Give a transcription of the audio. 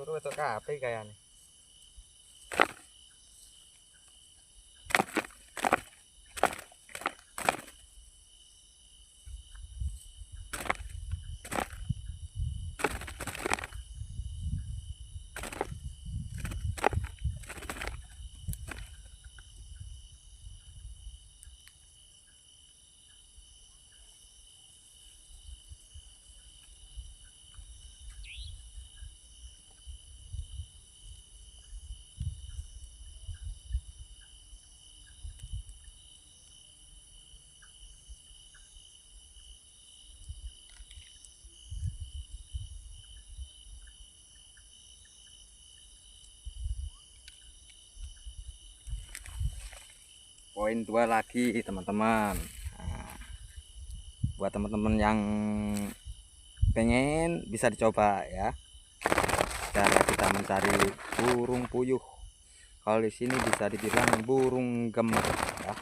turu wedok kabeh kayane. Poin 2 lagi teman-teman. Nah, buat teman-teman yang pengen bisa dicoba ya, cara kita mencari burung puyuh. Kalau di sini bisa dibilang burung gemer ya.